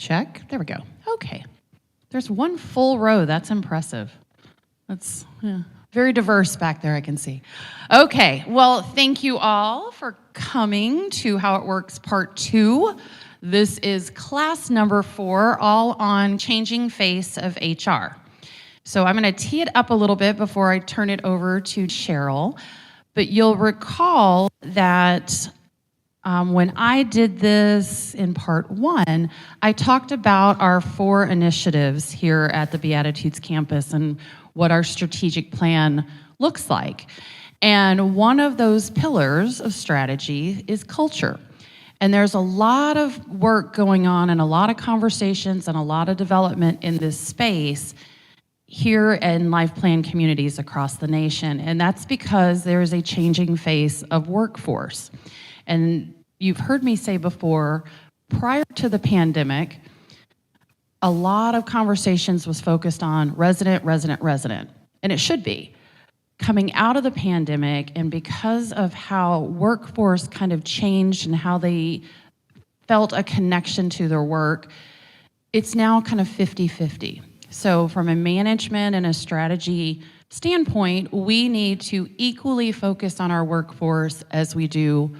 Check. There we go. Okay. There's one full row. That's impressive. That's very diverse back there, I can see. Okay. Well, thank you all for coming to How It Works Part 2. This is class number 4, all on changing face of HR. So I'm going to tee it up a little bit before I turn it over to Cheryl. But you'll recall that when I did this in part 1, I talked about our 4 initiatives here at the Beatitudes campus and what our strategic plan looks like. And one of those pillars of strategy is culture. And there's a lot of work going on and a lot of conversations and a lot of development in this space here in life plan communities across the nation. And that's because there is a changing face of workforce. And you've heard me say before, prior to the pandemic, a lot of conversations was focused on resident, resident, resident, and it should be. Coming out of the pandemic, and because of how workforce kind of changed and how they felt a connection to their work, it's now kind of 50-50. So from a management and a strategy standpoint, we need to equally focus on our workforce as we do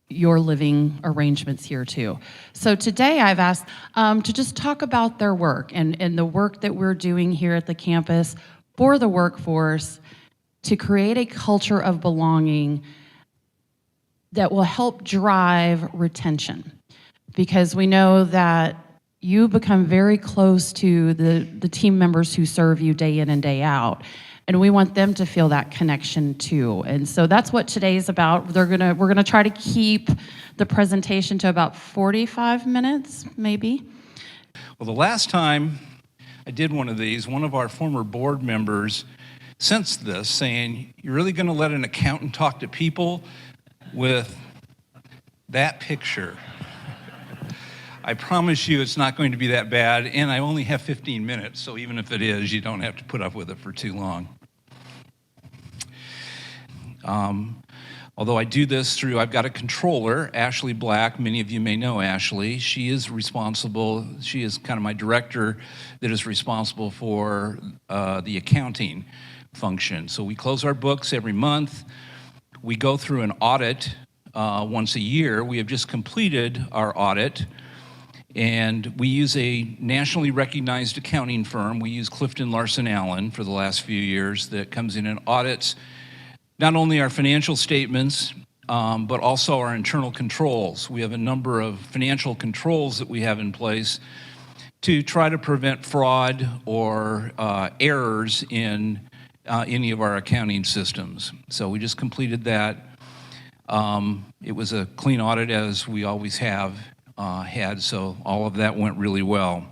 your living arrangements here too. So today I've asked to just talk about their work and the work that we're doing here at the campus for the workforce to create a culture of belonging that will help drive retention. Because we know that you become very close to the team members who serve you day in and day out. And we want them to feel that connection too. And so that's what today's about. We're gonna try to keep the presentation to about 45 minutes, maybe. Well, the last time I did one of these, one of our former board members sensed this, saying, "You're really gonna let an accountant talk to people with that picture?" I promise you it's not going to be that bad, and I only have 15 minutes, so even if it is, you don't have to put up with it for too long. Although I do this through, I've got a controller, Ashley Black. Many of you may know Ashley. She is responsible, she is kind of my director that is responsible for the accounting function. So we close our books every month. We go through an audit once a year. We have just completed our audit, and we use a nationally recognized accounting firm. We use Clifton Larson Allen for the last few years that comes in and audits not only our financial statements, but also our internal controls. We have a number of financial controls that we have in place to try to prevent fraud or errors in any of our accounting systems. So we just completed that. It was a clean audit, as we always have had, so all of that went really well.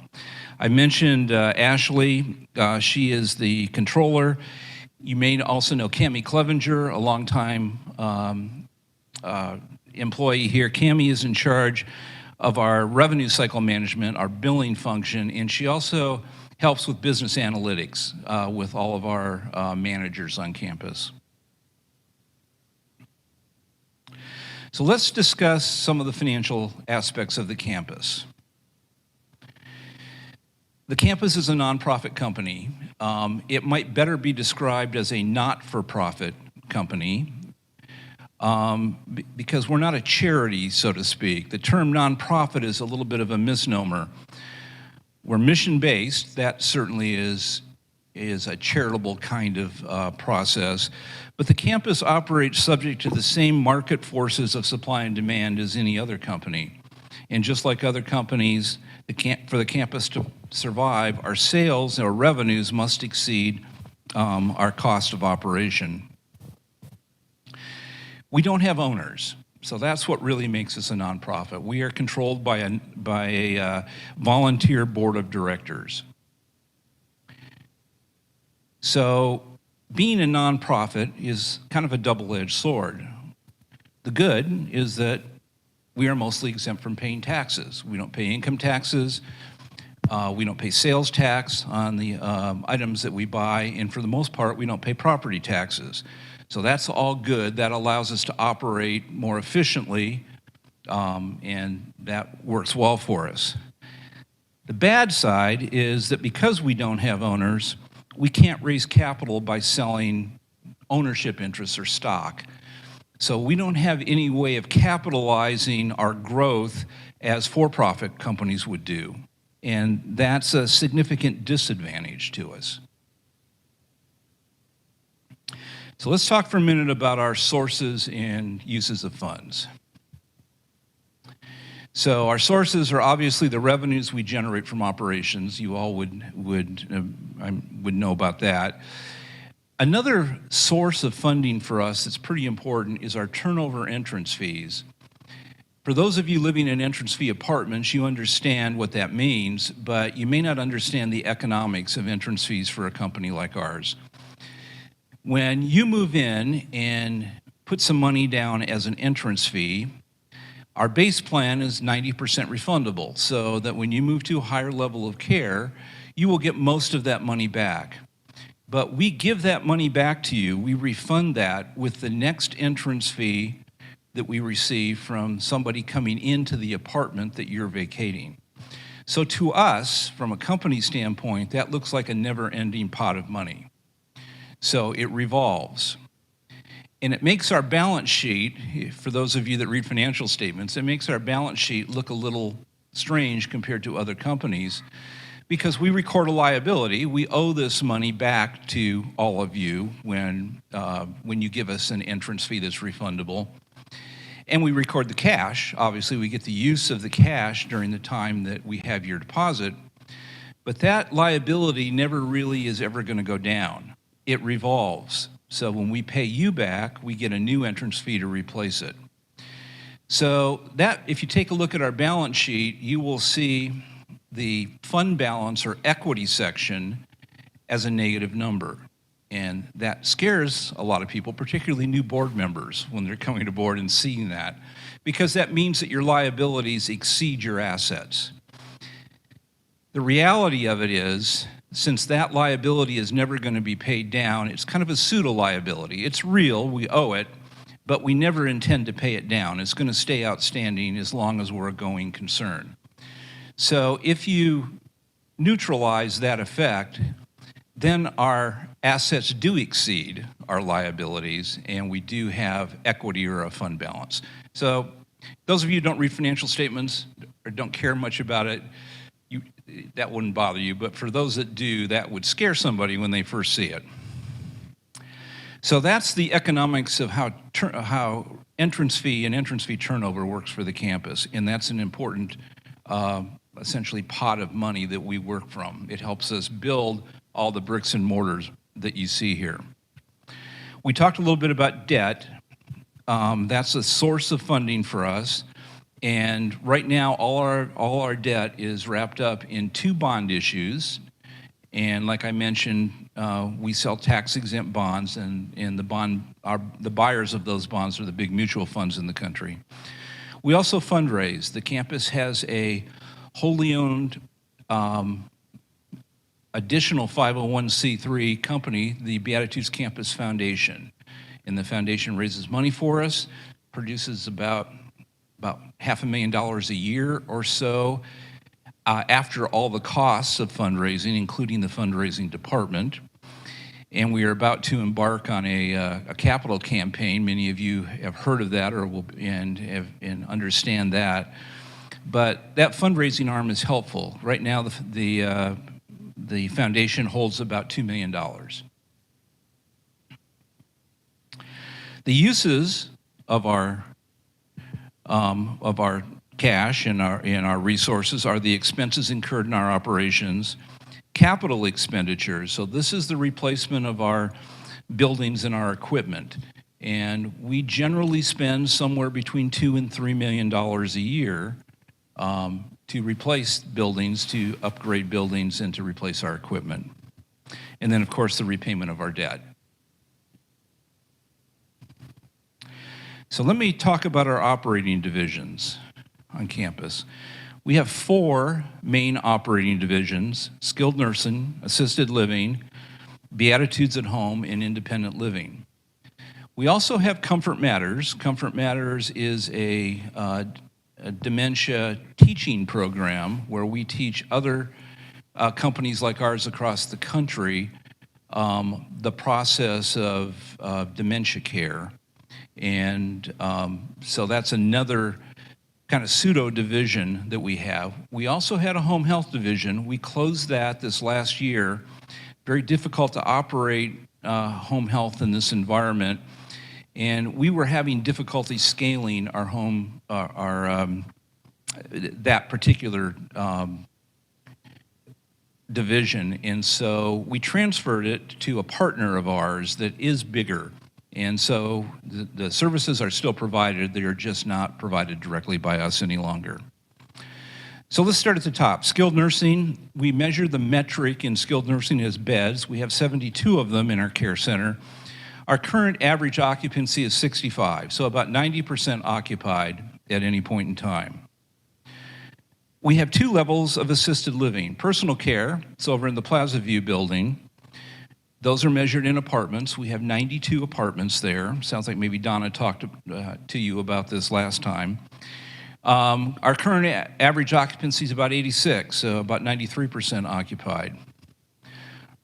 I mentioned Ashley. She is the controller. You may also know Cammie Clevenger, a longtime employee here. Cammie is in charge of our revenue cycle management, our billing function, and she also helps with business analytics with all of our managers on campus. So let's discuss some of the financial aspects of the campus. The campus is a nonprofit company. It might better be described as a not-for-profit company because we're not a charity, so to speak. The term nonprofit is a little bit of a misnomer. We're mission-based. That certainly is a charitable kind of process. But the campus operates subject to the same market forces of supply and demand as any other company. And just like other companies, for the campus to survive, our sales or revenues must exceed our cost of operation. We don't have owners, so that's what really makes us a nonprofit. We are controlled by a volunteer board of directors. So being a nonprofit is kind of a double-edged sword. The good is that we are mostly exempt from paying taxes. We don't pay income taxes. We don't pay sales tax on the items that we buy, and for the most part, we don't pay property taxes. So that's all good. That allows us to operate more efficiently, and that works well for us. The bad side is that because we don't have owners, we can't raise capital by selling ownership interests or stock. So we don't have any way of capitalizing our growth as for-profit companies would do. And that's a significant disadvantage to us. So let's talk for a minute about our sources and uses of funds. So our sources are obviously the revenues we generate from operations. You all would know about that. Another source of funding for us that's pretty important is our turnover entrance fees. For those of you living in entrance fee apartments, you understand what that means, but you may not understand the economics of entrance fees for a company like ours. When you move in and put some money down as an entrance fee, our base plan is 90% refundable, so that when you move to a higher level of care, you will get most of that money back. But we give that money back to you, we refund that with the next entrance fee that we receive from somebody coming into the apartment that you're vacating. So to us, from a company standpoint, that looks like a never-ending pot of money. So it revolves. And it makes our balance sheet, for those of you that read financial statements, it makes our balance sheet look a little strange compared to other companies because we record a liability. We owe this money back to all of you when you give us an entrance fee that's refundable. And we record the cash. Obviously, we get the use of the cash during the time that we have your deposit. But that liability never really is ever going to go down. It revolves. So when we pay you back, we get a new entrance fee to replace it. So that, if you take a look at our balance sheet, you will see the fund balance or equity section as a negative number. And that scares a lot of people, particularly new board members, when they're coming to board and seeing that, because that means that your liabilities exceed your assets. The reality of it is, since that liability is never going to be paid down, it's kind of a pseudo liability. It's real, we owe it, but we never intend to pay it down. It's going to stay outstanding as long as we're a going concern. So if you neutralize that effect, then our assets do exceed our liabilities, and we do have equity or a fund balance. So those of you who don't read financial statements or don't care much about it, that wouldn't bother you, but for those that do, that would scare somebody when they first see it. So that's the economics of how entrance fee and entrance fee turnover works for the campus, and that's an important, essentially, pot of money that we work from. It helps us build all the bricks and mortars that you see here. We talked a little bit about debt. That's a source of funding for us. And right now, all our debt is wrapped up in 2 bond issues. And like I mentioned, we sell tax-exempt bonds, and the buyers of those bonds are the big mutual funds in the country. We also fundraise. The campus has a wholly owned additional 501c3 company, the Beatitudes Campus Foundation. And the foundation raises money for us, produces about $500,000 a year or so after all the costs of fundraising, including the fundraising department. And we are about to embark on a capital campaign. Many of you have heard of that and understand that. But that fundraising arm is helpful. Right now, the foundation holds about $2 million. The uses of our cash and our resources are the expenses incurred in our operations, capital expenditures. So this is the replacement of our buildings and our equipment. And we generally spend somewhere between $2 and $3 million a year to replace buildings, to upgrade buildings, and to replace our equipment. And then, of course, the repayment of our debt. So let me talk about our operating divisions on campus. We have 4 main operating divisions: skilled nursing, assisted living, Beatitudes at Home, and independent living. We also have Comfort Matters. Comfort Matters is a a dementia teaching program where we teach other companies like ours across the country the process of dementia care. And so that's another kind of pseudo division that we have. We also had a home health division. We closed that this last year. Very difficult to operate home health in this environment. And we were having difficulty scaling our that particular division. And so we transferred it to a partner of ours that is bigger. And so the services are still provided, they are just not provided directly by us any longer. So let's start at the top. Skilled nursing, we measure the metric in skilled nursing as beds. We have 72 of them in our care center. Our current average occupancy is 65, so about 90% occupied at any point in time. We have 2 levels of assisted living. Personal care, it's over in the Plaza View building. Those are measured in apartments. We have 92 apartments there. Sounds like maybe Donna talked to you about this last time. Our current average occupancy is about 86, so about 93% occupied.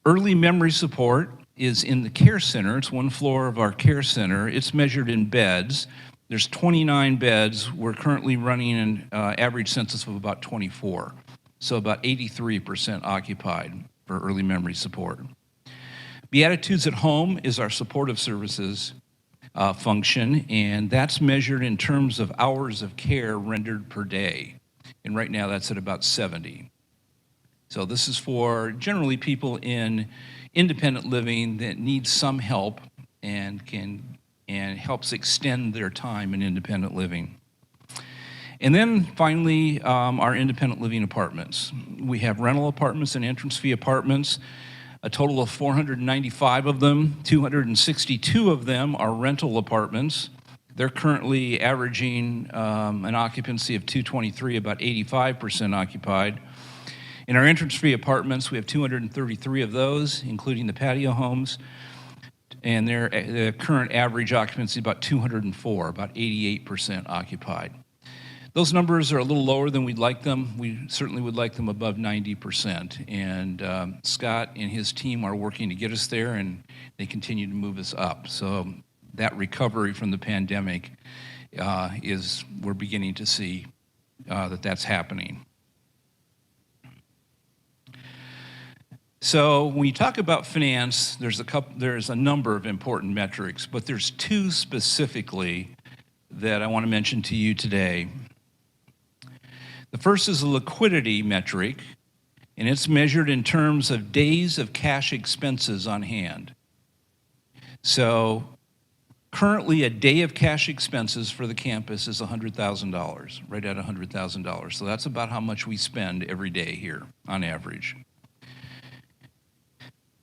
Early memory support is in the care center. It's 1 floor of our care center. It's measured in beds. There's 29 beds. We're currently running an average census of about 24, so about 83% occupied for early memory support. Beatitudes at Home is our supportive services function, and that's measured in terms of hours of care rendered per day. And right now that's at about 70. So this is for generally people in independent living that need some help and helps extend their time in independent living. And then finally, our independent living apartments. We have rental apartments and entrance fee apartments. A total of 495 of them. 262 of them are rental apartments. They're currently averaging an occupancy of 223, about 85% occupied. In our entrance fee apartments, we have 233 of those, including the patio homes, and their current average occupancy is about 204, about 88% occupied. Those numbers are a little lower than we'd like them. We certainly would like them above 90%. And Scott and his team are working to get us there, and they continue to move us up. So that recovery from the pandemic we're beginning to see that's happening. So when you talk about finance, there's a number of important metrics, but there's 2 specifically that I want to mention to you today. The first is a liquidity metric, and it's measured in terms of days of cash expenses on hand. So currently, a day of cash expenses for the campus is $100,000, right at $100,000. So that's about how much we spend every day here on average.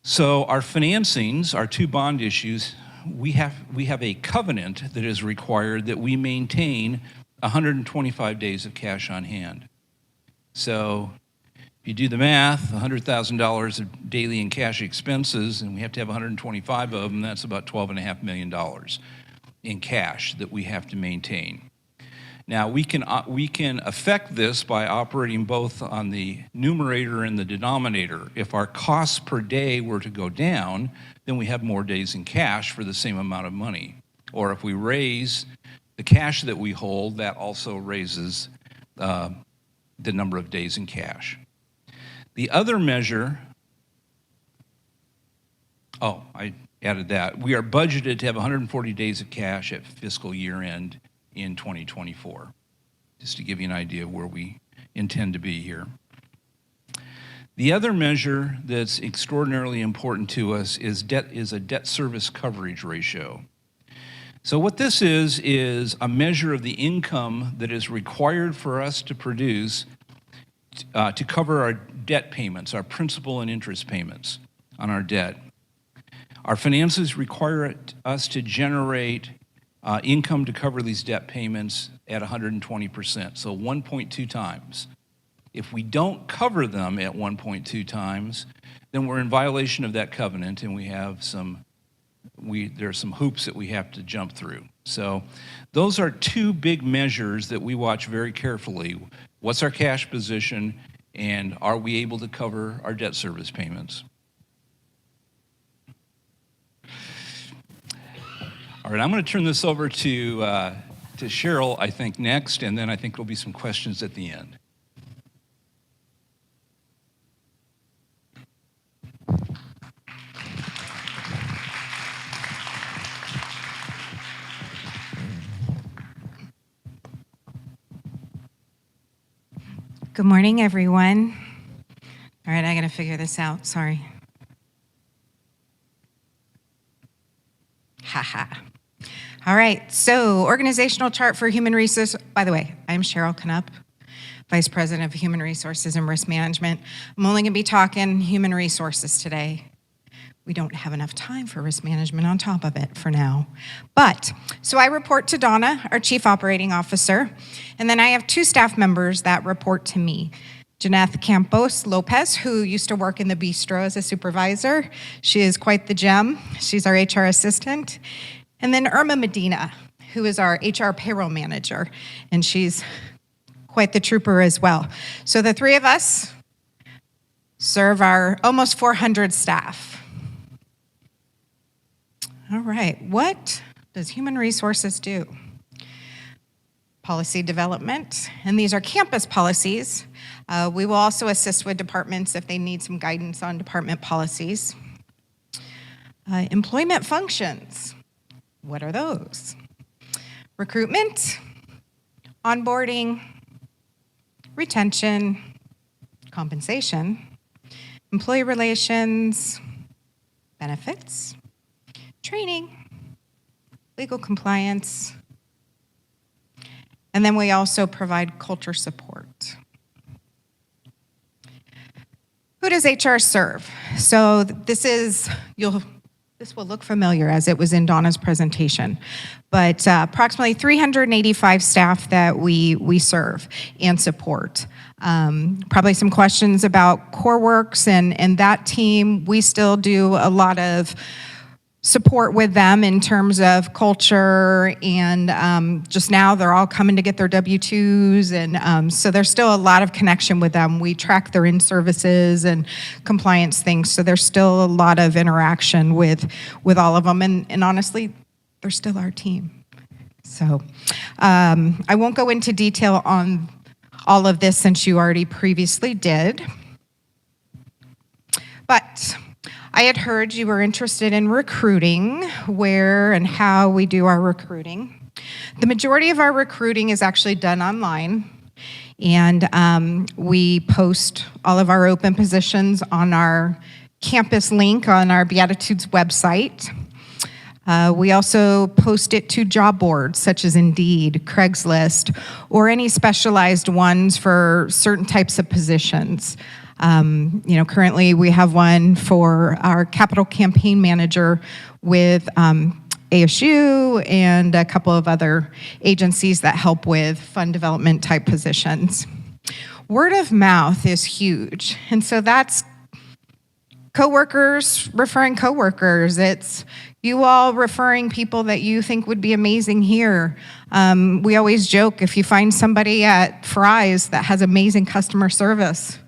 So our financings, our 2 bond issues, we have a covenant that is required that we maintain 125 days of cash on hand. So if you do the math, $100,000 of daily in cash expenses, and we have to have 125 of them, that's about $12.5 million in cash that we have to maintain. Now, we can affect this by operating both on the numerator and the denominator. If our costs per day were to go down, then we have more days in cash for the same amount of money. Or if we raise the cash that we hold, that also raises the number of days in cash. The other measure, I added that. We are budgeted to have 140 days of cash at fiscal year end in 2024, just to give you an idea of where we intend to be here. The other measure that's extraordinarily important to us is a debt service coverage ratio. So what this is a measure of the income that is required for us to produce to cover our debt payments, our principal and interest payments on our debt. Our finances require us to generate income to cover these debt payments at 120%, so 1.2 times. If we don't cover them at 1.2 times, then we're in violation of that covenant, and there are some hoops that we have to jump through. So those are two big measures that we watch very carefully. What's our cash position, and are we able to cover our debt service payments? All right, I'm going to turn this over to Cheryl, I think, next, and then I think there'll be some questions at the end. Good morning, everyone. All right, I got to figure this out. Sorry. Haha. All right, so organizational chart for human resources. By the way, I'm Cheryl Knupp, Vice President of Human Resources and Risk Management. I'm only going to be talking human resources today. We don't have enough time for risk management on top of it for now. So I report to Donna, our Chief Operating Officer, and then I have two staff members that report to me. Janeth Campos Lopez, who used to work in the bistro as a supervisor. She is quite the gem. She's our HR assistant. And then Irma Medina, who is our HR payroll manager, and she's quite the trooper as well. So the three of us serve our almost 400 staff. All right, what does human resources do? Policy development, and these are campus policies. We will also assist with departments if they need some guidance on department policies. Employment functions, what are those? Recruitment, onboarding, retention, compensation, employee relations, benefits, training, legal compliance, and then we also provide culture support. Who does HR serve? So this will look familiar as it was in Donna's presentation, but approximately 385 staff that we serve and support. Probably some questions about CoreWorks and that team. We still do a lot of support with them in terms of culture, and just now they're all coming to get their W-2s, and so there's still a lot of connection with them. We track their in-services and compliance things, so there's still a lot of interaction with all of them, and honestly, they're still our team. So I won't go into detail on all of this since you already previously did, but I had heard you were interested in recruiting, where and how we do our recruiting. The majority of our recruiting is actually done online, and we post all of our open positions on our campus link on our Beatitudes website. We also post it to job boards such as Indeed, Craigslist, or any specialized ones for certain types of positions. Currently we have one for our capital campaign manager with ASU and a couple of other agencies that help with fund development type positions. Word of mouth is huge, and so that's coworkers referring coworkers. It's you all referring people that you think would be amazing here. We always joke, if you find somebody at Fry's that has amazing customer service,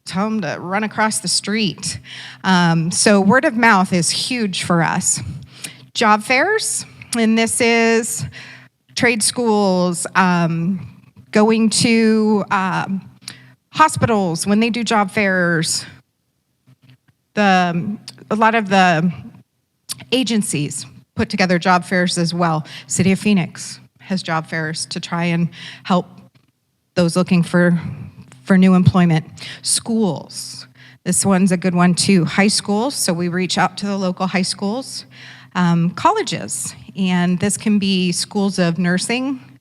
tell them to run across the street. So word of mouth is huge for us. Job fairs, and this is trade schools, going to hospitals when they do job fairs. A lot of the agencies put together job fairs as well. City of Phoenix has job fairs to try and help those looking for new employment. Schools, this one's a good one too. High schools, so we reach out to the local high schools. Colleges, and this can be schools of nursing.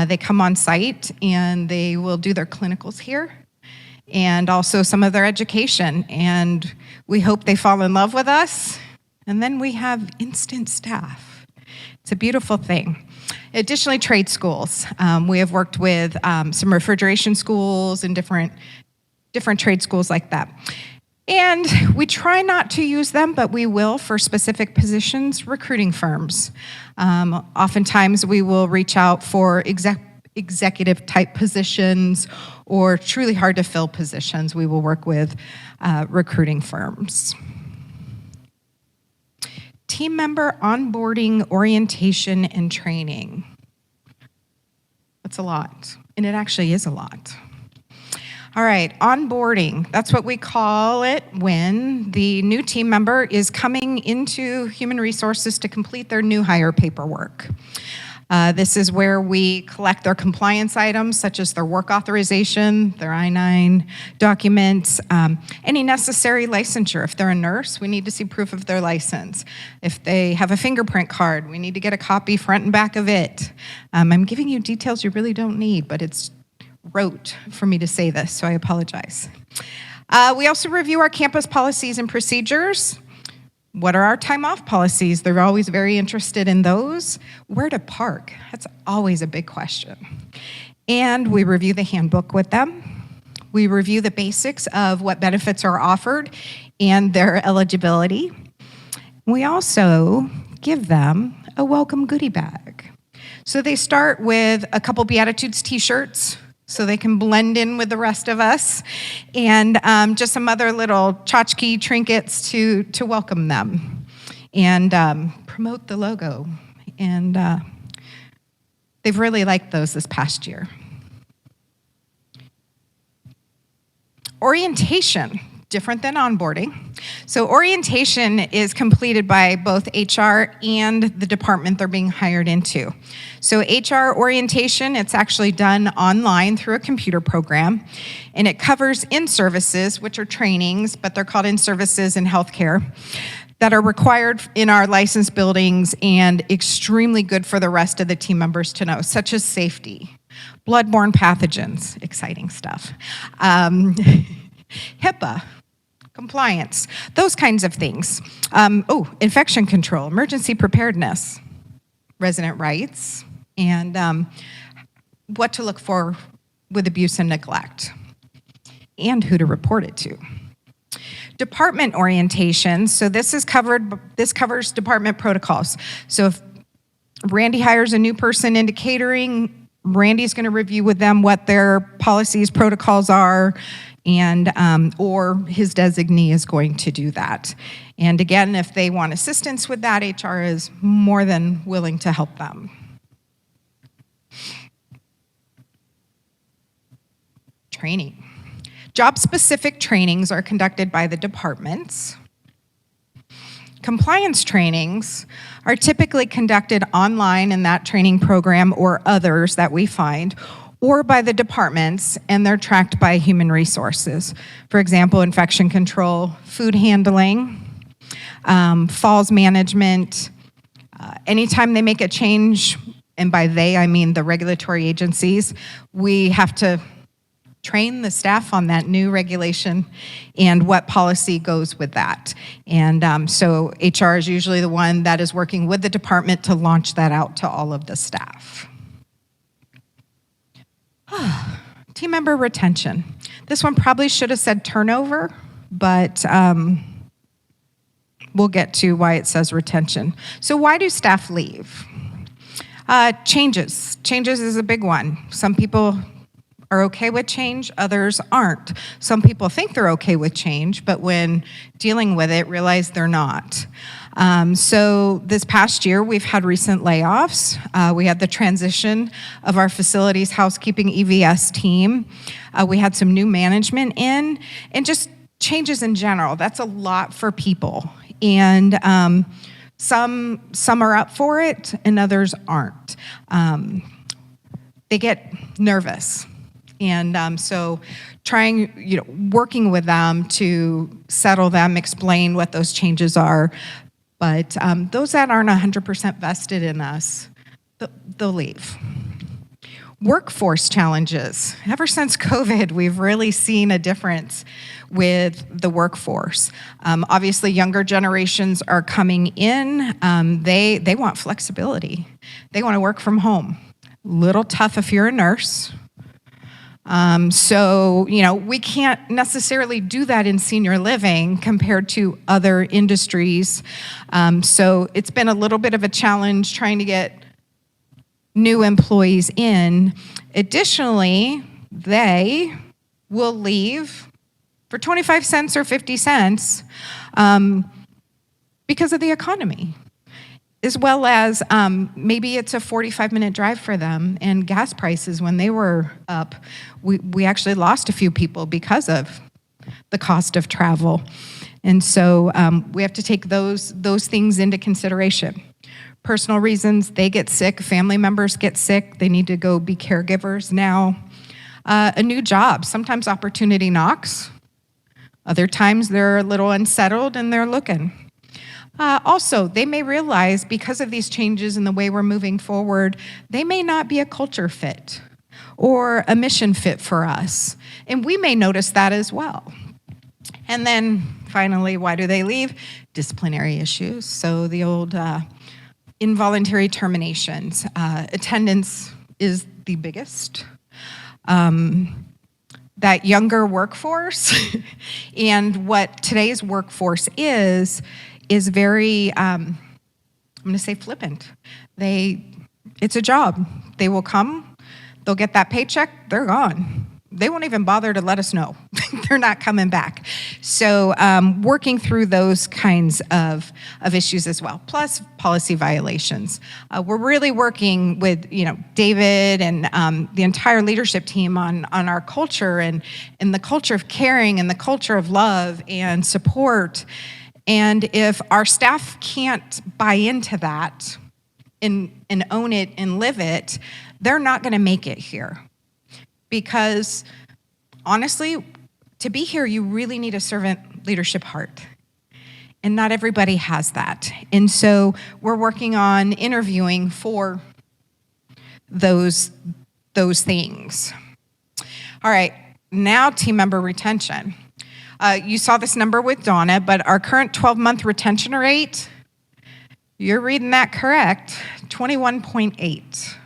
They come on site and they will do their clinicals here, and also some of their education, and we hope they fall in love with us, and then we have instant staff. It's a beautiful thing. Additionally, trade schools. We have worked with some refrigeration schools and different trade schools like that. And we try not to use them, but we will for specific positions, recruiting firms. Oftentimes we will reach out for executive type positions or truly hard to fill positions. We will work with recruiting firms. Team member onboarding, orientation, and training. That's a lot, and it actually is a lot. All right, onboarding, that's what we call it when the new team member is coming into human resources to complete their new hire paperwork. This is where we collect their compliance items, such as their work authorization, their I-9 documents, any necessary licensure. If they're a nurse, we need to see proof of their license. If they have a fingerprint card, we need to get a copy front and back of it. I'm giving you details you really don't need, but it's rote for me to say this, so I apologize. We also review our campus policies and procedures. What are our time off policies? They're always very interested in those. Where to park? That's always a big question. And we review the handbook with them. We review the basics of what benefits are offered and their eligibility. We also give them a welcome goodie bag. So they start with a couple Beatitudes t-shirts, so they can blend in with the rest of us, and just some other little tchotchke trinkets to welcome them and promote the logo. And they've really liked those this past year. Orientation, different than onboarding. So orientation is completed by both HR and the department they're being hired into. So HR orientation, it's actually done online through a computer program, and it covers in-services, which are trainings, but they're called in-services in healthcare, that are required in our licensed buildings and extremely good for the rest of the team members to know, such as safety, bloodborne pathogens, exciting stuff, HIPAA, compliance, those kinds of things. Infection control, emergency preparedness, resident rights, and what to look for with abuse and neglect, and who to report it to. Department orientation, so this covers department protocols. So if Randy hires a new person into catering, Randy's going to review with them what their policies, protocols are, and or his designee is going to do that. And again, if they want assistance with that, HR is more than willing to help them. Training. Job-specific trainings are conducted by the departments. Compliance trainings are typically conducted online in that training program or others that we find, or by the departments, and they're tracked by human resources. For example, infection control, food handling, falls management. Anytime they make a change, and by they, I mean the regulatory agencies, we have to train the staff on that new regulation and what policy goes with that. And so HR is usually the one that is working with the department to launch that out to all of the staff. Team member retention. This one probably should have said turnover, but we'll get to why it says retention. So why do staff leave? Changes. Changes is a big one. Some people are okay with change, others aren't. Some people think they're okay with change, but when dealing with it, realize they're not. So this past year, we've had recent layoffs. We had the transition of our facilities housekeeping EVS team. We had some new management in, and just changes in general. That's a lot for people. And some are up for it, and others aren't. They get nervous. And so working with them to settle them, explain what those changes are. But those that aren't 100% vested in us, they'll leave. Workforce challenges. Ever since COVID, we've really seen a difference with the workforce. Obviously, younger generations are coming in. They want flexibility. They want to work from home. Little tough if you're a nurse. So, we can't necessarily do that in senior living compared to other industries. So it's been a little bit of a challenge trying to get new employees in. Additionally, they will leave for 25 cents or 50 cents because of the economy, as well as maybe it's a 45-minute drive for them, and gas prices, when they were up, we actually lost a few people because of the cost of travel. And so we have to take those things into consideration. Personal reasons, they get sick, family members get sick, they need to go be caregivers now. A new job, sometimes opportunity knocks. Other times they're a little unsettled and they're looking. Also, they may realize because of these changes in the way we're moving forward, they may not be a culture fit or a mission fit for us. And we may notice that as well. And then finally, why do they leave? Disciplinary issues. So the old involuntary terminations. Attendance is the biggest. That younger workforce and what today's workforce is very, I'm going to say flippant. It's a job. They will come, they'll get that paycheck, they're gone. They won't even bother to let us know. They're not coming back. So working through those kinds of issues as well, plus policy violations. We're really working with David and the entire leadership team on our culture and the culture of caring and the culture of love and support. And if our staff can't buy into that and own it and live it, they're not going to make it here. Because honestly, to be here, you really need a servant leadership heart. And not everybody has that. And so we're working on interviewing for those things. All right, now team member retention. You saw this number with Donna, but our current 12-month retention rate, you're reading that correct, 21.8.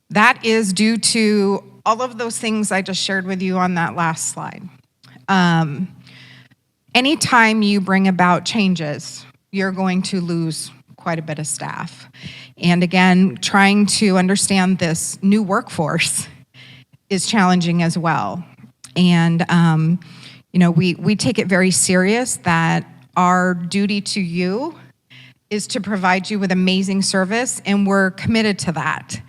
That is due to all of those things I just shared with you on that last slide. Anytime you bring about changes, you're going to lose quite a bit of staff. And again, trying to understand this new workforce is challenging as well. And, we take it very serious that our duty to you is to provide you with amazing service, and we're committed to that.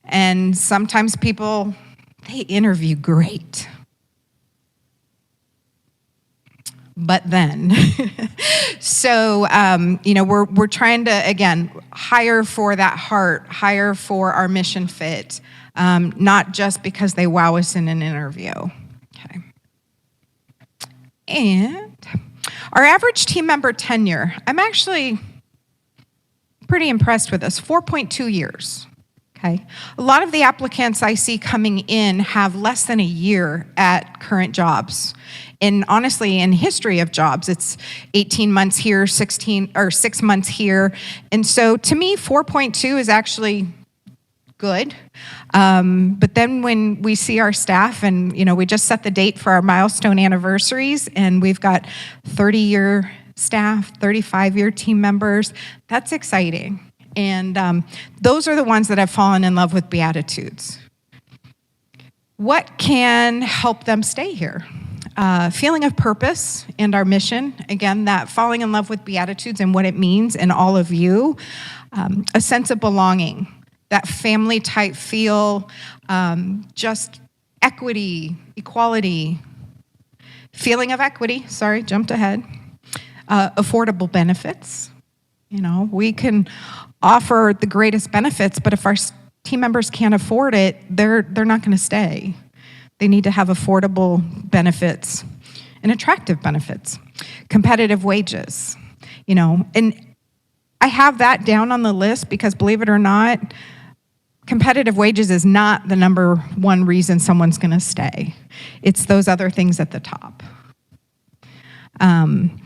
And sometimes people, they interview great. But then, so, we're trying to, again, hire for that heart, hire for our mission fit, not just because they wow us in an interview. Okay. And our average team member tenure, I'm actually pretty impressed with this, 4.2 years. Okay. A lot of the applicants I see coming in have less than a year at current jobs. And honestly, in history of jobs, it's 18 months here, 6 months here. And so to me, 4.2 is actually good. But then when we see our staff and, we just set the date for our milestone anniversaries and we've got 30-year staff, 35-year team members, that's exciting. And those are the ones that have fallen in love with Beatitudes. What can help them stay here? Feeling of purpose and our mission. Again, that falling in love with Beatitudes and what it means in all of you. A sense of belonging, that family type feel, just equity, equality. Feeling of equity, sorry, jumped ahead. Affordable benefits. We can offer the greatest benefits, but if our team members can't afford it, they're not going to stay. They need to have affordable benefits and attractive benefits. Competitive wages, and I have that down on the list because, believe it or not, competitive wages is not the number one reason someone's going to stay. It's those other things at the top. And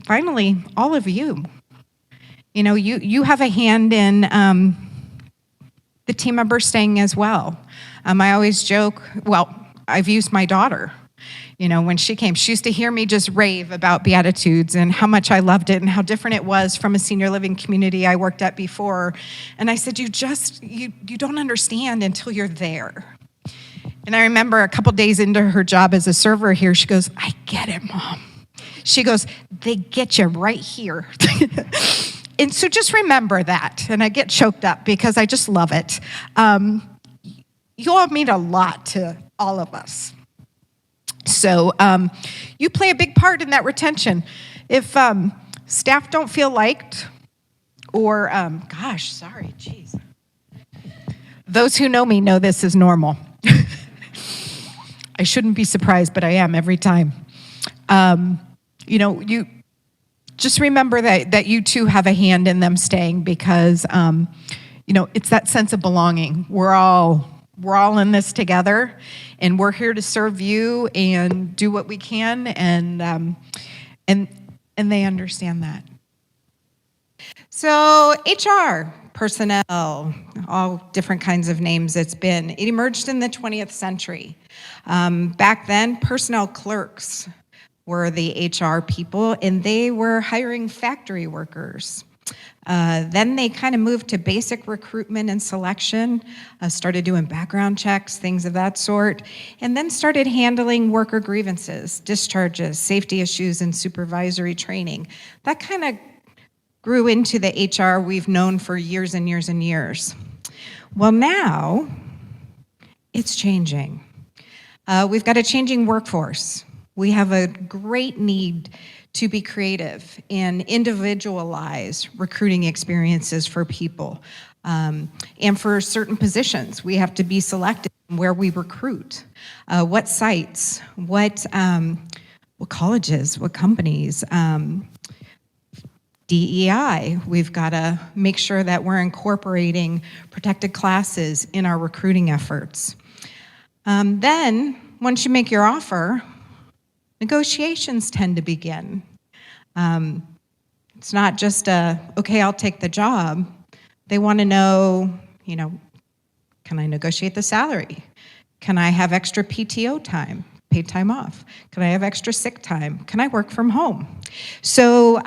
finally, all of you. You have a hand in the team members staying as well. I always joke, well, I've used my daughter. You know, when she came, she used to hear me just rave about Beatitudes and how much I loved it and how different it was from a senior living community I worked at before. And I said, you don't understand until you're there. And I remember a couple days into her job as a server here, she goes, I get it, Mom. She goes, they get you right here. And so just remember that. And I get choked up because I just love it. You all mean a lot to all of us. So you play a big part in that retention. If staff don't feel liked, or, those who know me know this is normal. I shouldn't be surprised, but I am every time. You just remember that you too have a hand in them staying because, it's that sense of belonging. We're all in this together, and we're here to serve you and do what we can, and they understand that. So HR, personnel, all different kinds of names it's been. It emerged in the 20th century. Back then, personnel clerks were the HR people, and they were hiring factory workers. Then they kind of moved to basic recruitment and selection, started doing background checks, things of that sort, and then started handling worker grievances, discharges, safety issues, and supervisory training. That kind of grew into the HR we've known for years and years and years. Well, now it's changing. We've got a changing workforce. We have a great need to be creative and individualize recruiting experiences for people. And for certain positions, we have to be selective in where we recruit, what sites, what colleges, what companies, DEI. We've got to make sure that we're incorporating protected classes in our recruiting efforts. Then, once you make your offer, negotiations tend to begin. It's not just okay, I'll take the job. They want to know, can I negotiate the salary? Can I have extra PTO time, paid time off? Can I have extra sick time? Can I work from home? So,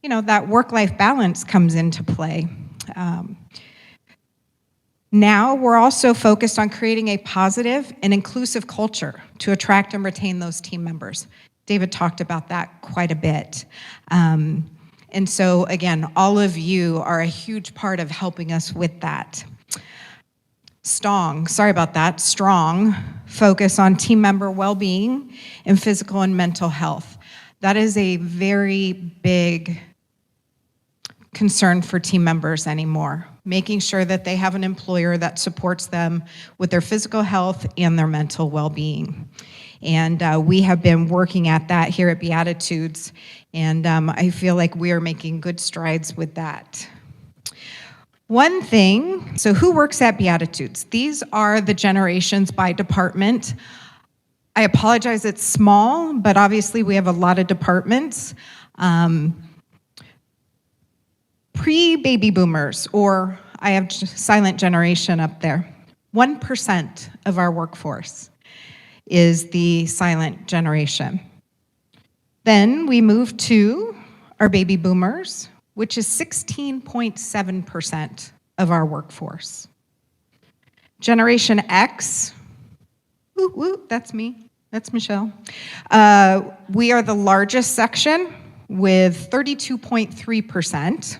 that work-life balance comes into play. Now we're also focused on creating a positive and inclusive culture to attract and retain those team members. David talked about that quite a bit. And so again, all of you are a huge part of helping us with that. Strong focus on team member well-being and physical and mental health. That is a very big concern for team members anymore, making sure that they have an employer that supports them with their physical health and their mental well-being. And we have been working at that here at Beatitudes, and I feel like we are making good strides with that. One thing, so who works at Beatitudes? These are the generations by department. I apologize, it's small, but obviously we have a lot of departments. Pre-baby boomers, or I have silent generation up there, 1% of our workforce is the silent generation. Then we move to our baby boomers, which is 16.7% of our workforce. Generation X, that's me, that's Michelle. We are the largest section with 32.3%.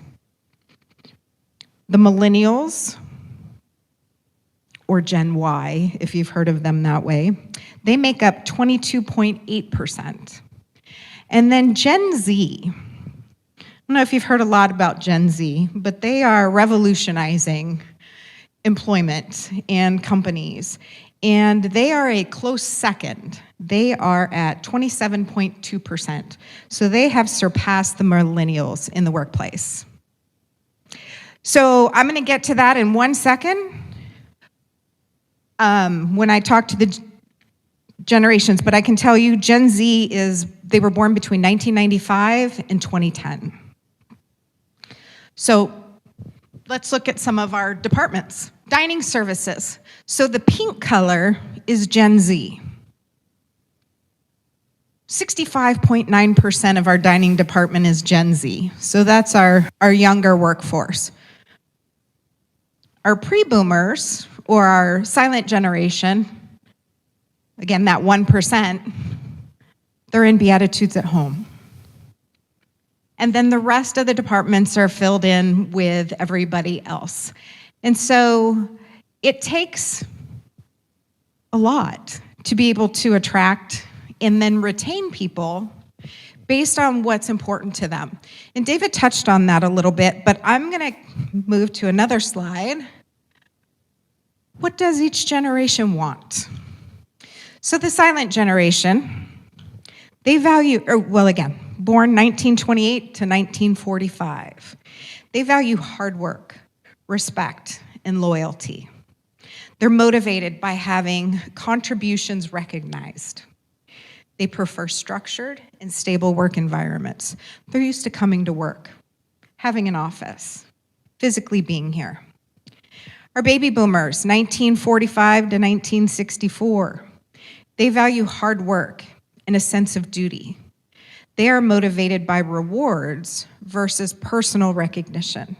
The millennials, or Gen Y, if you've heard of them that way, they make up 22.8%. And then Gen Z, I don't know if you've heard a lot about Gen Z, but they are revolutionizing employment and companies. And they are a close second. They are at 27.2%. So they have surpassed the millennials in the workplace. So I'm going to get to that in 1 second when I talk to the generations, but I can tell you Gen Z they were born between 1995 and 2010. So let's look at some of our departments. Dining services. So the pink color is Gen Z. 65.9% of our dining department is Gen Z. So that's our younger workforce. Our pre-boomers, or our silent generation, again, that 1%, they're in Beatitudes at home. And then the rest of the departments are filled in with everybody else. And so it takes a lot to be able to attract and then retain people based on what's important to them. And David touched on that a little bit, but I'm going to move to another slide. What does each generation want? So the silent generation, they value, born 1928 to 1945. They value hard work, respect, and loyalty. They're motivated by having contributions recognized. They prefer structured and stable work environments. They're used to coming to work, having an office, physically being here. Our baby boomers, 1945 to 1964, they value hard work and a sense of duty. They are motivated by rewards versus personal recognition.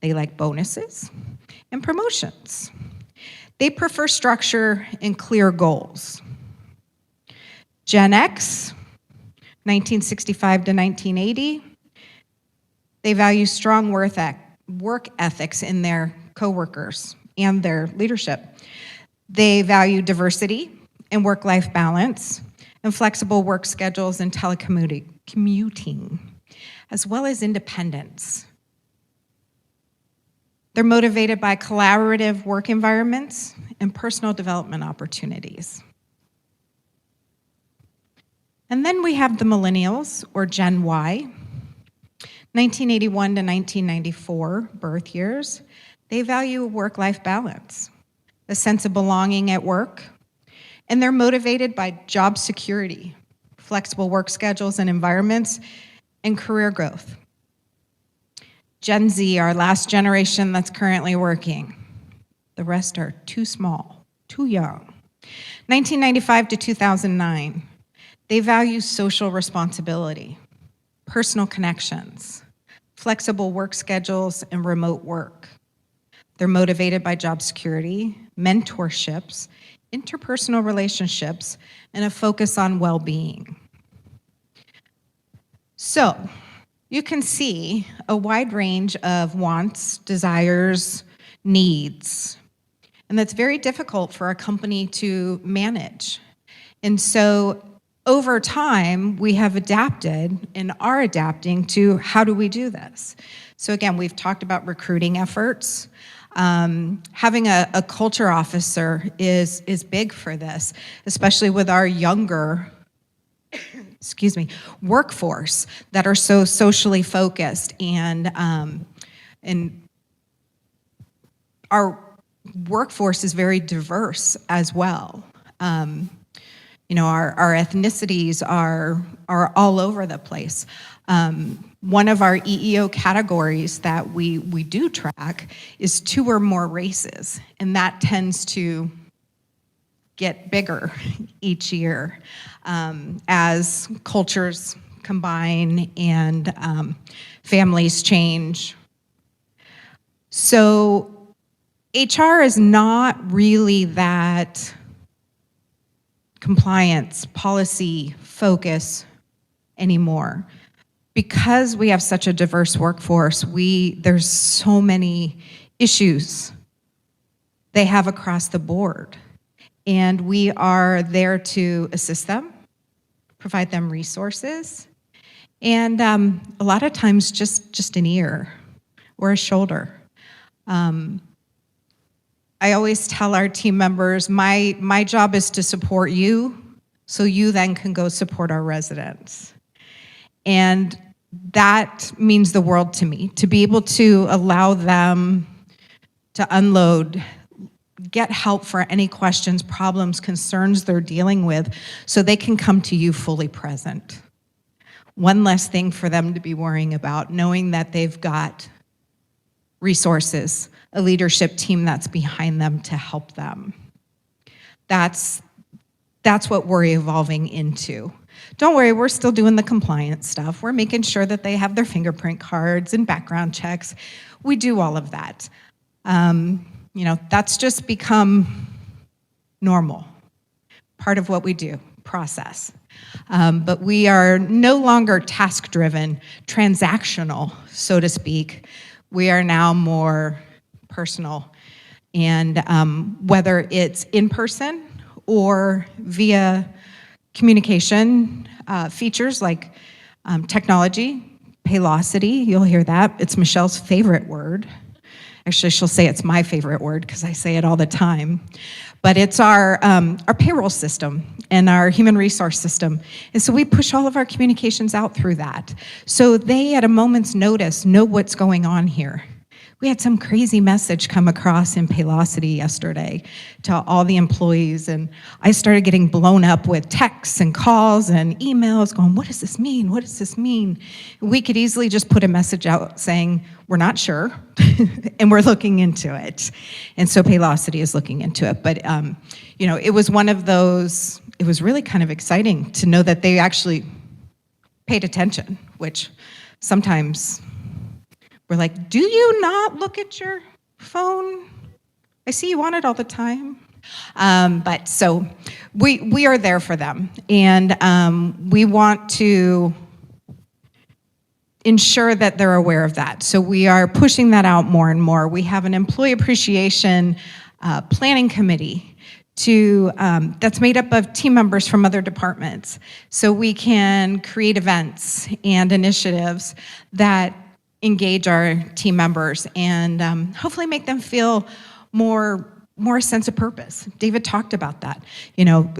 They like bonuses and promotions. They prefer structure and clear goals. Gen X, 1965 to 1980, they value strong work ethics in their coworkers and their leadership. They value diversity and work-life balance and flexible work schedules and telecommuting, as well as independence. They're motivated by collaborative work environments and personal development opportunities. And then we have the millennials, or Gen Y, 1981 to 1994 birth years. They value work-life balance, a sense of belonging at work, and they're motivated by job security, flexible work schedules and environments, and career growth. Gen Z, our last generation that's currently working. The rest are too small, too young. 1995 to 2009, they value social responsibility, personal connections, flexible work schedules, and remote work. They're motivated by job security, mentorships, interpersonal relationships, and a focus on well-being. So, you can see a wide range of wants, desires, needs, and that's very difficult for a company to manage. And so, over time, we have adapted and are adapting to how do we do this. So again, we've talked about recruiting efforts. Having a culture officer is big for this, especially with our younger workforce that are so socially focused, and our workforce is very diverse as well. Our ethnicities are all over the place. One of our EEO categories that we do track is 2 or more races, and that tends to get bigger each year as cultures combine and families change. So HR is not really that compliance, policy focus anymore. Because we have such a diverse workforce, there's so many issues they have across the board. And we are there to assist them, provide them resources, and a lot of times just an ear or a shoulder. I always tell our team members, my job is to support you, so you then can go support our residents. And that means the world to me, to be able to allow them to unload, get help for any questions, problems, concerns they're dealing with, so they can come to you fully present. One less thing for them to be worrying about, knowing that they've got resources, a leadership team that's behind them to help them. That's what we're evolving into. Don't worry, we're still doing the compliance stuff. We're making sure that they have their fingerprint cards and background checks. We do all of that. That's just become normal, part of what we do, process. But we are no longer task-driven, transactional, so to speak. We are now more personal. And whether it's in person or via communication features like technology, Paylocity, you'll hear that. It's Michelle's favorite word. Actually, she'll say it's my favorite word because I say it all the time. But it's our payroll system and our human resource system. And so we push all of our communications out through that. So they, at a moment's notice, know what's going on here. We had some crazy message come across in Paylocity yesterday to all the employees, and I started getting blown up with texts and calls and emails going, what does this mean? What does this mean? We could easily just put a message out saying, we're not sure, and we're looking into it. And so Paylocity is looking into it. But, it was one of those, it was really kind of exciting to know that they actually paid attention, which sometimes we're like, do you not look at your phone? I see you on it all the time. But so we are there for them. And we want to ensure that they're aware of that. So we are pushing that out more and more. We have an employee appreciation planning committee that's made up of team members from other departments. So we can create events and initiatives that engage our team members and hopefully make them feel more sense of purpose. David talked about that.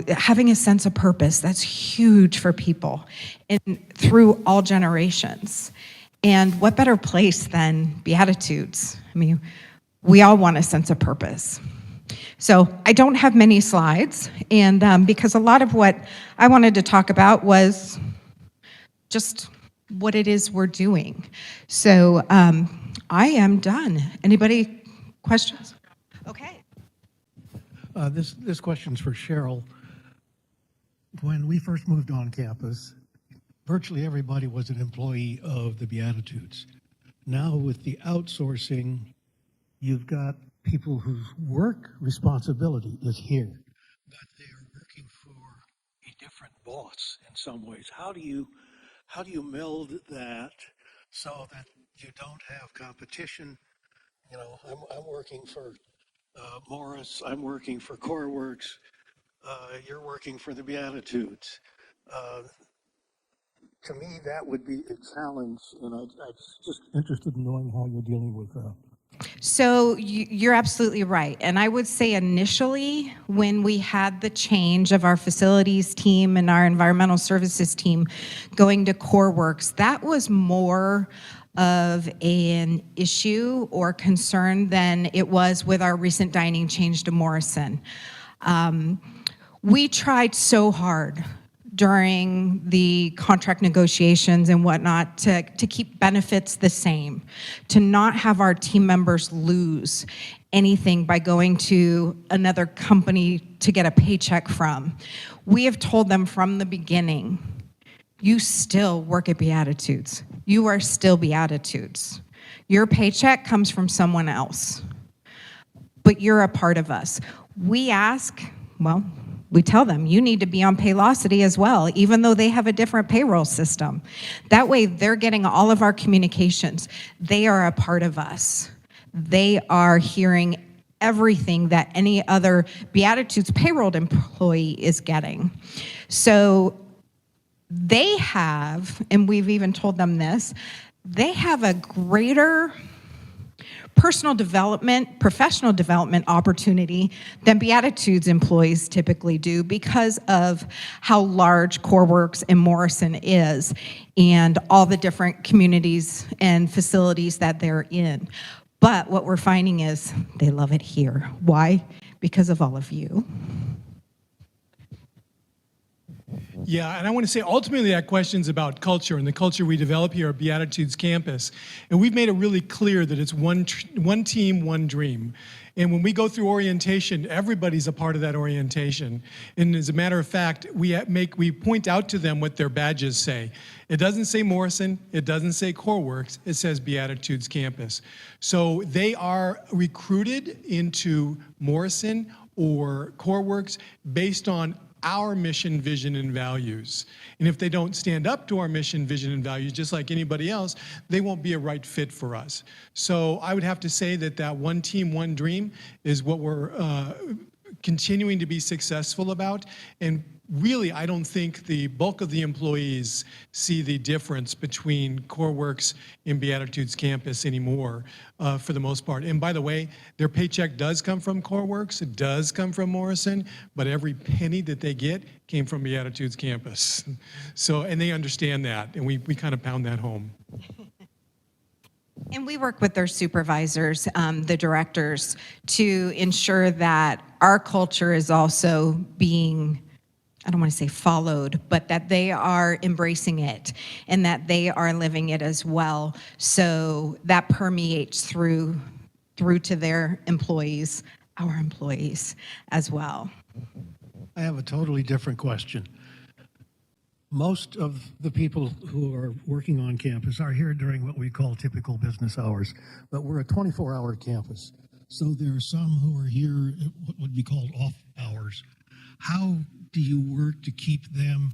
Having a sense of purpose, that's huge for people and through all generations. And what better place than Beatitudes? I mean, we all want a sense of purpose. So I don't have many slides, and because a lot of what I wanted to talk about was just what it is we're doing. So I am done. Anybody questions? Okay. This question's for Cheryl. When we first moved on campus, virtually everybody was an employee of the Beatitudes. Now with the outsourcing, you've got people whose work responsibility is here, but they're working for a different boss in some ways. How do you meld that so that you don't have competition? I'm working for Morris, I'm working for CoreWorks, you're working for the Beatitudes. To me, that would be a challenge, and I'm just interested in knowing how you're dealing with that. So you're absolutely right. And I would say initially, when we had the change of our facilities team and our environmental services team going to CoreWorks, that was more of an issue or concern than it was with our recent dining change to Morrison. We tried so hard during the contract negotiations and whatnot to keep benefits the same, to not have our team members lose anything by going to another company to get a paycheck from. We have told them from the beginning, you still work at Beatitudes. You are still Beatitudes. Your paycheck comes from someone else, but you're a part of us. We tell them, you need to be on Paylocity as well, even though they have a different payroll system. That way, they're getting all of our communications. They are a part of us. They are hearing everything that any other Beatitudes payrolled employee is getting. So they have, and we've even told them this, they have a greater personal development, professional development opportunity than Beatitudes employees typically do because of how large CoreWorks and Morrison is and all the different communities and facilities that they're in. But what we're finding is they love it here. Why? Because of all of you. Yeah, and I want to say ultimately that question's about culture and the culture we develop here at Beatitudes Campus. And we've made it really clear that it's one team, one dream. And when we go through orientation, everybody's a part of that orientation. And as a matter of fact, we point out to them what their badges say. It doesn't say Morrison, it doesn't say CoreWorks, it says Beatitudes Campus. So they are recruited into Morrison or CoreWorks based on our mission, vision, and values. And if they don't stand up to our mission, vision, and values, just like anybody else, they won't be a right fit for us. So I would have to say that one team, one dream is what we're continuing to be successful about. And really, I don't think the bulk of the employees see the difference between CoreWorks and Beatitudes Campus anymore, for the most part. And by the way, their paycheck does come from CoreWorks, it does come from Morrison, but every penny that they get came from Beatitudes Campus. So, and they understand that, and we kind of pound that home. And we work with their supervisors, the directors, to ensure that our culture is also being, I don't want to say followed, but that they are embracing it and that they are living it as well. So that permeates through to their employees, our employees as well. I have a totally different question. Most of the people who are working on campus are here during what we call typical business hours, but we're a 24-hour campus. So there are some who are here at what would be called off hours. How do you work to keep them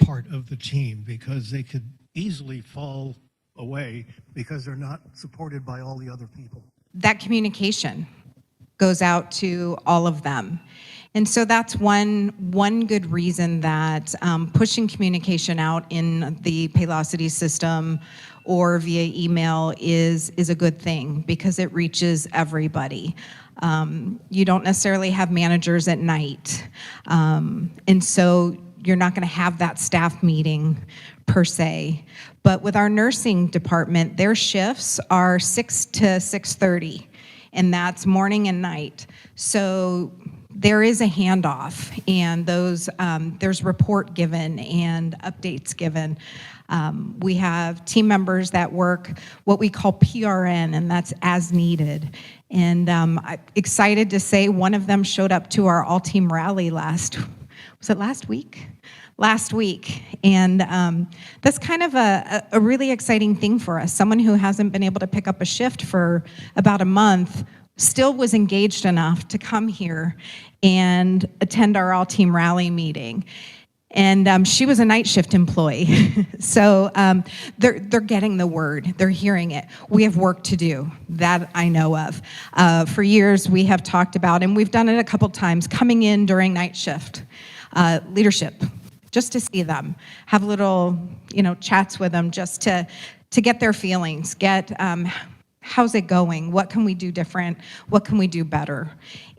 part of the team? Because they could easily fall away because they're not supported by all the other people. That communication goes out to all of them. And so that's one good reason that pushing communication out in the Paylocity system or via email is a good thing because it reaches everybody. You don't necessarily have managers at night. And so you're not going to have that staff meeting per se. But with our nursing department, their shifts are 6 to 6:30, and that's morning and night. So there is a handoff, and there's report given and updates given. We have team members that work what we call PRN, and that's as needed. And I'm excited to say one of them showed up to our all-team rally last week? Last week. And that's kind of a really exciting thing for us. Someone who hasn't been able to pick up a shift for about a month still was engaged enough to come here and attend our all-team rally meeting. And she was a night shift employee. So they're getting the word, they're hearing it. We have work to do, that I know of. For years we have talked about, and we've done it a couple times, coming in during night shift, leadership, just to see them, have little chats with them just to get their feelings, get how's it going? What can we do different? What can we do better?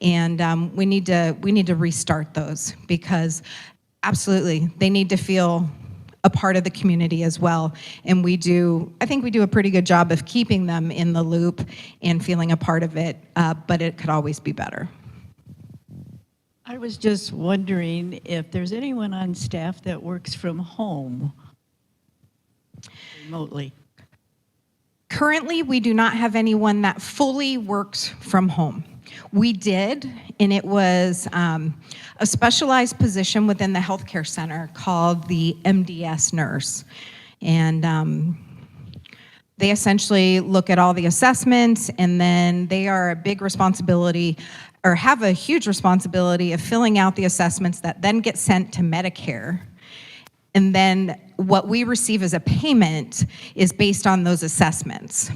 And we need to restart those because absolutely they need to feel a part of the community as well. And I think we do a pretty good job of keeping them in the loop and feeling a part of it, but it could always be better. I was just wondering if there's anyone on staff that works from home remotely. Currently, we do not have anyone that fully works from home. We did, and it was a specialized position within the healthcare center called the MDS nurse. And they essentially look at all the assessments, and then they are a big responsibility or have a huge responsibility of filling out the assessments that then get sent to Medicare. And then what we receive as a payment is based on those assessments.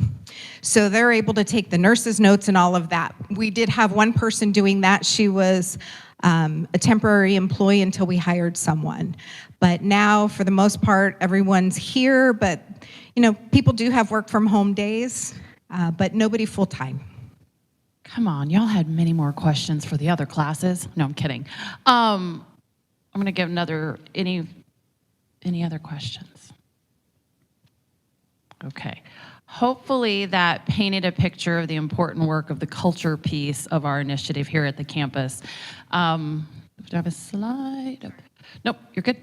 So they're able to take the nurse's notes and all of that. We did have one person doing that. She was a temporary employee until we hired someone. But now, for the most part, everyone's here. But, people do have work from home days, but nobody full-time. Come on, y'all had many more questions for the other classes. No, I'm kidding. I'm going to give any other questions? Okay. Hopefully that painted a picture of the important work of the culture piece of our initiative here at the campus. Do I have a slide? Nope, you're good.